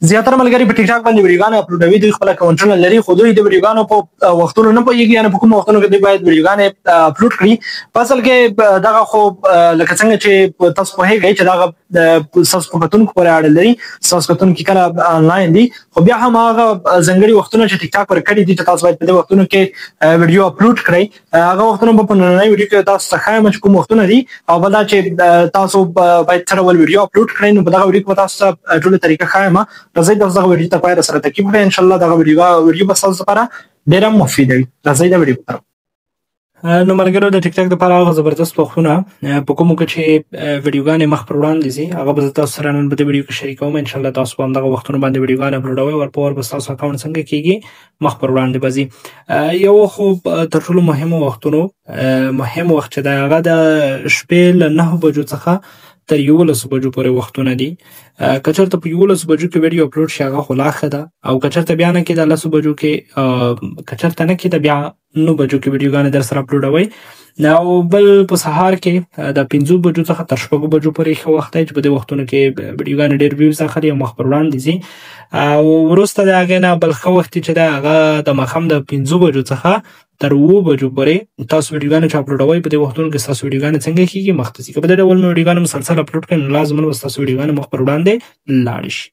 زیاتره ملګري په ټیک ټاک باندې ویډیوګانې اپلوډوي، دوی خپل اکاونټونه لري، خو دوی د ویډیوګانو په وختونو نه پوهېږي، یعنې په کوم وختونو کې دوی باید ویډیوګانې اپلوډ کړي. په اصل کې دغه خو لکه څنګه چې تاسو پوهېږئ چې دغه ستاسو په کتونکو پورې اړه لري، ستاسو کتونکي کله آنلاین دي، خو بیا هم هغه ځانګړي وختونه چې ټیک ټاک ورکړي دي چې تاسو باید په دې وختونو کې ویډیو اپلوډ کړئ، هغه وختونه به په نننۍ ویډیو کې تاسو ته ښایم چې کوم وختونه دي، او بل دا چې تاسو باید څه ډول ویډیو اپلوډ کړئ. نو په دغه ویډیو کې به تاسو ته ټوله طریقه ښایم. راځئ تاسو دغه ویډیو ته پای سره تعقیب کړئ، انشاءالله دغه ویډیو به ستاسو لپاره ډېره مفیده وي. راځئ دا ویډیو وګورو. نو ملګرو د ټیک ټاک دپاره هغه زبردست وختونه په کومو کې چې ویډیوګانې مخ پر وړاندې ځي هغه به زه تاسو سره نن په دې ویډیو کې شریکوم. انشاءالله تاسو به همدغه وختونو باندې ویډیوګانې اپلوډوئ، ورپه ور به ستاسو اکاونټ څنګه کېږي مخ پر وړاندې به ځي. یو خو تر ټولو مهمو وختونو مهم وخت چې دی هغه د شپې له 9 بجو څخه تر 11 بجو پورې وختونه دي. که چېرته په 11 بجو کې ویډیو اپلوډ شي هغه خو لا ښه ده، او که چېرته بیا نه کېده 10 بجو کې، که چېرته نه کېده بیا 9 بجو کې ویډیوګانې در سره اپلوډوئ. او بل په سهار کې د 5 بجو څخه تر 6 بجو پورې ښه وخت دی چې په دې وختونو کې ویډیوګانې ډېر ویوز اخلي او مخ پر وړاندې ځي. او وروسته د هغې نه بل ښه وخت چې دی هغه د ماښام د 5 بجو څخه تر 7 بجو پورې تاسو ویډیوګانې چې اپلوډوئ په دې وختونو کې ستاسو ویډیوګانې څنګه کېږي مخ ته ځي. که په دې ډول مو ویډیوګانې مسلسل اپلوډ کړئ نو لازماً به ستاسو ویډیوګانې مخ پر وړاندې لاړې شي.